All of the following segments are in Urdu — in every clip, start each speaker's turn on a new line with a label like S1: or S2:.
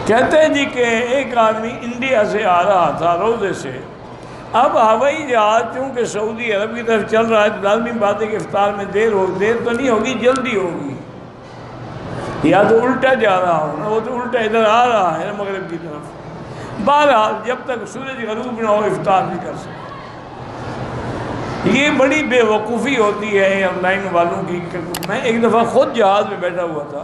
S1: کہتے ہیں جی کہ ایک آدمی انڈیا سے آ رہا تھا روزے سے، اب ہوائی جہاز چونکہ سعودی عرب کی طرف چل رہا ہے تو لازمی بات ہے کہ افطار میں دیر تو نہیں ہوگی، جلدی ہوگی، یا تو الٹا جا رہا ہوگا، وہ تو الٹا ادھر آ رہا ہے مغرب کی طرف۔ بہرحال جب تک سورج غروب نہ ہو افطار نہیں کر سکتا۔ یہ بڑی بے وقوفی ہوتی ہے ایئر لائن والوں کی۔ میں ایک دفعہ خود جہاز میں بیٹھا ہوا تھا،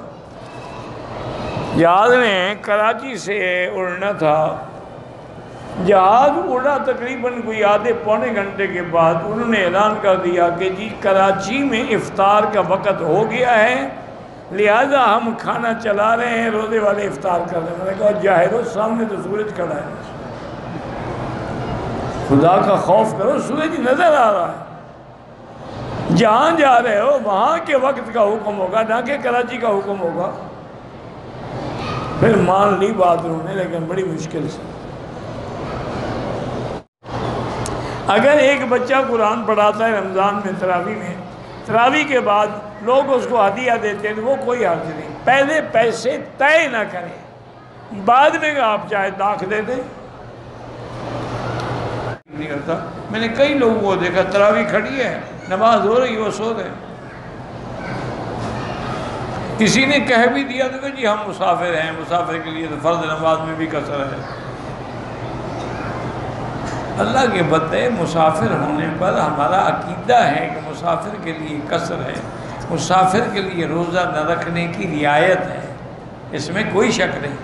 S1: جہاز نے کراچی سے اڑنا تھا، جہاز اڑا تقریباً کوئی آدھے پونے گھنٹے کے بعد انہوں نے اعلان کر دیا کہ جی کراچی میں افطار کا وقت ہو گیا ہے، لہذا ہم کھانا چلا رہے ہیں، روزے والے افطار کر رہے ہیں۔ میں نے کہا جاہرو، سامنے تو سورج کھڑا ہے، خدا کا خوف کرو، سورج نظر آ رہا ہے، جہاں جا رہے ہو وہاں کے وقت کا حکم ہوگا، نہ کہ کراچی کا حکم ہوگا۔ پھر مان لی بات انہوں نے، لیکن بڑی مشکل سے۔ اگر ایک بچہ قرآن پڑھاتا ہے رمضان میں تراویح میں، تراویح کے بعد لوگ اس کو ہدیہ دیتے ہیں تو وہ کوئی حرج نہیں، پہلے پیسے طے نہ کریں، بعد میں آپ چاہے داخ دے دیں۔ نہیں کرتا، میں نے کئی لوگوں کو دیکھا تراویح کھڑی ہے، نماز ہو رہی، وہ سو رہے ہیں۔ کسی نے کہہ بھی دیا تو کہ جی ہم مسافر ہیں، مسافر کے لیے تو فرض نماز میں بھی قصر ہے۔ اللہ کے بندے، مسافر ہونے پر ہمارا عقیدہ ہے کہ مسافر کے لیے قصر ہے، مسافر کے لیے روزہ نہ رکھنے کی رعایت ہے، اس میں کوئی شک نہیں۔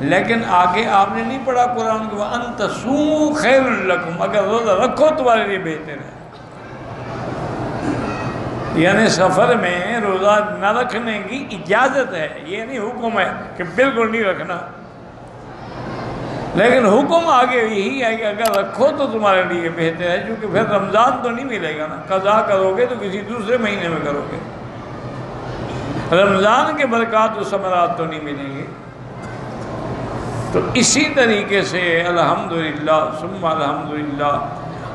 S1: لیکن آگے آپ نے نہیں پڑھا قرآن کو وَأَن تَصُومُوا خَيْرٌ لَكُمْ، اگر روزہ رکھو تمہارے لیے بہتر ہے۔ یعنی سفر میں روزہ نہ رکھنے کی اجازت ہے، یہ نہیں حکم ہے کہ بالکل نہیں رکھنا، لیکن حکم آگے یہی ہے کہ اگر رکھو تو تمہارے لیے بہتر ہے، کیونکہ پھر رمضان تو نہیں ملے گا نا، قضا کرو گے تو کسی دوسرے مہینے میں کرو گے، رمضان کے برکات و ثمرات تو نہیں ملیں گے۔ تو اسی طریقے سے الحمدللہ ثم الحمدللہ۔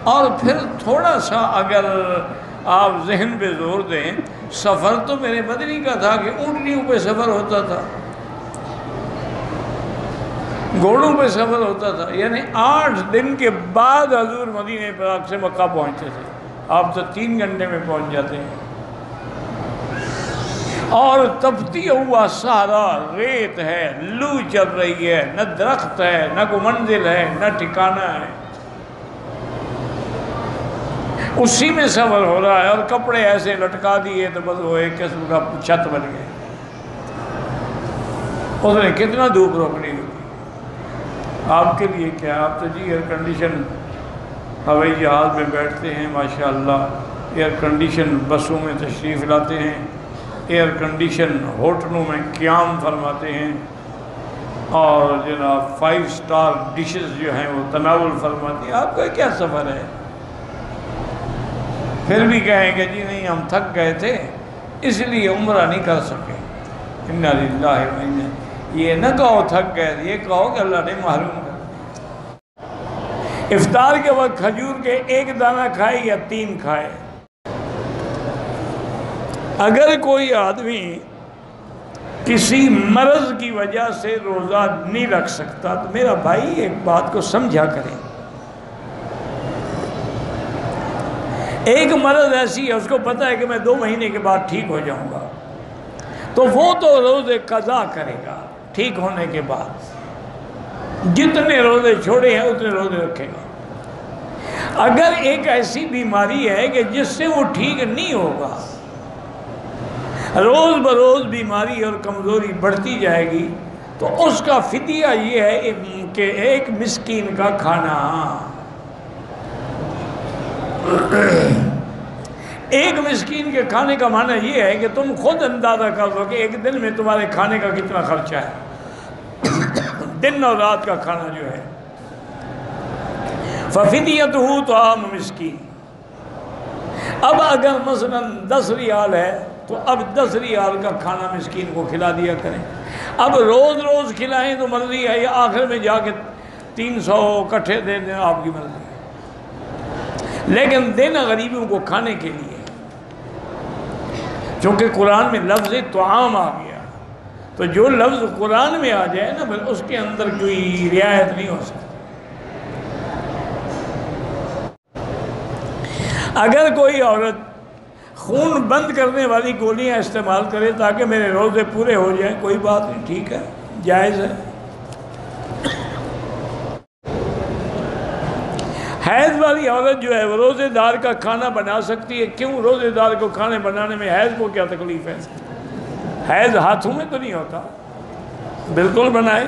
S1: اور پھر تھوڑا سا اگر آپ ذہن پہ زور دیں، سفر تو میرے مدنی کا تھا کہ اونٹنیوں پہ سفر ہوتا تھا، گھوڑوں پہ سفر ہوتا تھا، یعنی 8 دن کے بعد حضور مدینہ پاک سے مکہ پہنچتے تھے، آپ تو 3 گھنٹے میں پہنچ جاتے ہیں۔ اور تپتی ہوا صحرا، ریت ہے، لو چل رہی ہے، نہ درخت ہے، نہ کوئی منزل ہے، نہ ٹھکانہ ہے، اسی میں سفر ہو رہا ہے، اور کپڑے ایسے لٹکا دیے تو بس وہ ایک قسم کا چھت بن گئے۔ اس نے کتنا دھوپ روکنی ہوگی آپ کے لیے کیا، آپ تو جی ایئر کنڈیشن ہوائی جہاز میں بیٹھتے ہیں، ماشاءاللہ ایئر کنڈیشن بسوں میں تشریف لاتے ہیں، ایئر کنڈیشن ہوٹلوں میں قیام فرماتے ہیں، اور جناب 5 سٹار ڈشز جو ہیں وہ تناول فرماتے ہیں۔ آپ کا کیا سفر ہے؟ پھر بھی کہیں کہ جی نہیں ہم تھک گئے تھے اس لیے عمرہ نہیں کر سکے، انا للہ و انا، یہ نہ کہو تھک گئے، یہ کہو کہ اللہ نے محروم کر۔ افطار کے وقت کھجور کے 1 دانہ کھائے یا 3 کھائے۔ اگر کوئی آدمی کسی مرض کی وجہ سے روزہ نہیں رکھ سکتا تو میرا بھائی ایک بات کو سمجھا کریں، ایک مرض ایسی ہے اس کو پتہ ہے کہ میں 2 مہینے کے بعد ٹھیک ہو جاؤں گا، تو وہ تو روزے قضا کرے گا ٹھیک ہونے کے بعد، جتنے روزے چھوڑے ہیں اتنے روزے رکھے گا۔ اگر ایک ایسی بیماری ہے کہ جس سے وہ ٹھیک نہیں ہوگا، روز بروز بیماری اور کمزوری بڑھتی جائے گی، تو اس کا فدیہ یہ ہے کہ 1 مسکین کا کھانا۔ 1 مسکین کے کھانے کا معنی یہ ہے کہ تم خود اندازہ کر لو کہ ایک دن میں تمہارے کھانے کا کتنا خرچہ ہے، دن اور رات کا کھانا جو ہے۔ فَفِدْيَتُهُ طَعَامُ مِسْكِينٍ۔ اب اگر مثلا 10 ریال ہے تو اب 10 ریال کا کھانا مسکین کو کھلا دیا کریں۔ اب روز روز کھلائیں تو مرضی ہے، یا آخر میں جا کے 300 اکٹھے دے دیں، آپ کی مرضی ہے، لیکن دینا غریبوں کو کھانے کے لیے، چونکہ قرآن میں لفظ طعام آ گیا، تو جو لفظ قرآن میں آ جائے نا پھر اس کے اندر کوئی رعایت نہیں ہو سکتی۔ اگر کوئی عورت خون بند کرنے والی گولیاں استعمال کرے تاکہ میرے روزے پورے ہو جائیں، کوئی بات نہیں، ٹھیک ہے، جائز ہے۔ حیض والی عورت جو ہے وہ روزے دار کا کھانا بنا سکتی ہے، کیوں؟ روزے دار کو کھانے بنانے میں حیض کو کیا تکلیف ہے؟ حیض ہاتھوں میں تو نہیں ہوتا، بالکل بنائے۔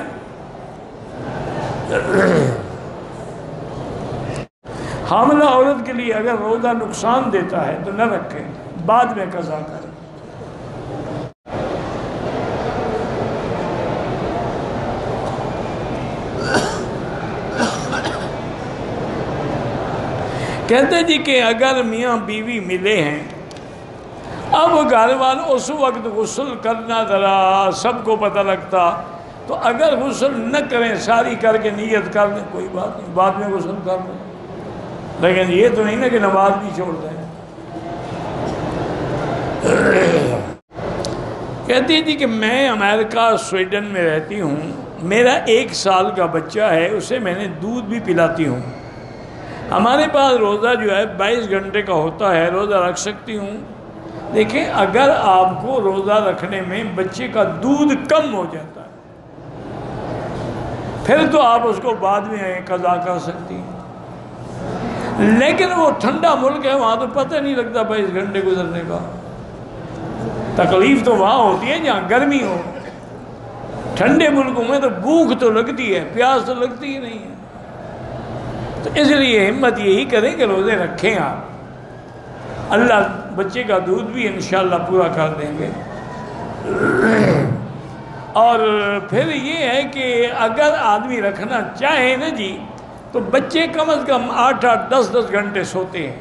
S1: حاملہ عورت کے لیے اگر روزہ نقصان دیتا ہے تو نہ رکھے، بعد میں قضا کرے۔ کہتے جی کہ اگر میاں بیوی ملے ہیں، اب گھر والوں اس وقت غسل کرنا ذرا سب کو پتہ لگتا، تو اگر غسل نہ کریں، ساری کر کے نیت کر لیں، کوئی بات نہیں، بعد میں غسل کر لیں، لیکن یہ تو نہیں نا کہ نماز بھی چھوڑ دیں۔ کہتی جی کہ میں امریکہ سویڈن میں رہتی ہوں، میرا 1 سال کا بچہ ہے، اسے میں نے دودھ بھی پلاتی ہوں، ہمارے پاس روزہ جو ہے 22 گھنٹے کا ہوتا ہے، روزہ رکھ سکتی ہوں؟ دیکھیں، اگر آپ کو روزہ رکھنے میں بچے کا دودھ کم ہو جاتا ہے پھر تو آپ اس کو بعد میں قضا کر سکتی ہیں، لیکن وہ ٹھنڈا ملک ہے، وہاں تو پتہ نہیں لگتا 22 گھنٹے گزرنے کا۔ تکلیف تو وہاں ہوتی ہے جہاں گرمی ہو، ٹھنڈے ملکوں میں تو بھوک تو لگتی ہے، پیاس تو لگتی ہی نہیں ہے۔ تو اس لیے ہمت یہی کریں کہ روزے رکھیں آپ، اللہ بچے کا دودھ بھی انشاءاللہ پورا کر دیں گے۔ اور پھر یہ ہے کہ اگر آدمی رکھنا چاہے نا جی، تو بچے کم از کم 8-8 10-10 گھنٹے سوتے ہیں،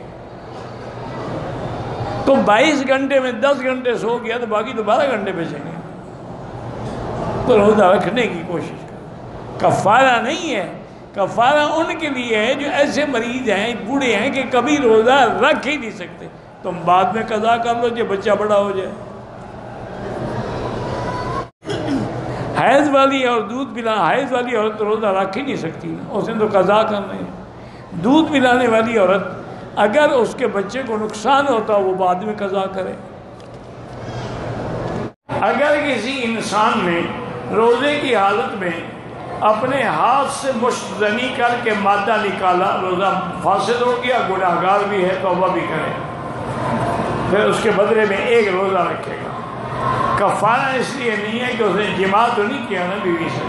S1: تو 22 گھنٹے میں 10 گھنٹے سو گیا تو باقی تو 12 گھنٹے بچیں گے، تو روزہ رکھنے کی کوشش کریں۔ کفارہ نہیں ہے، کفارہ ان کے لیے ہے جو ایسے مریض ہیں، بوڑھے ہیں کہ کبھی روزہ رکھ ہی نہیں سکتے، تم بعد میں قضا کر لو جب بچہ بڑا ہو جائے۔ حیض والی اور دودھ پلانا، حیض والی عورت روزہ رکھ ہی نہیں سکتی، اس نے تو قضا کرنا ہے۔ دودھ پلانے والی عورت اگر اس کے بچے کو نقصان ہوتا وہ بعد میں قضا کرے۔ اگر کسی انسان نے روزے کی حالت میں اپنے ہاتھ سے مشت زنی کر کے مادہ نکالا، روزہ فاسد ہو گیا، گناہگار بھی ہے، توبہ بھی کرے، پھر اس کے بدلے میں 1 روزہ رکھے گا۔ کفارہ اس لیے نہیں ہے کہ اس نے جماع تو نہیں کیا نا بیوی سے،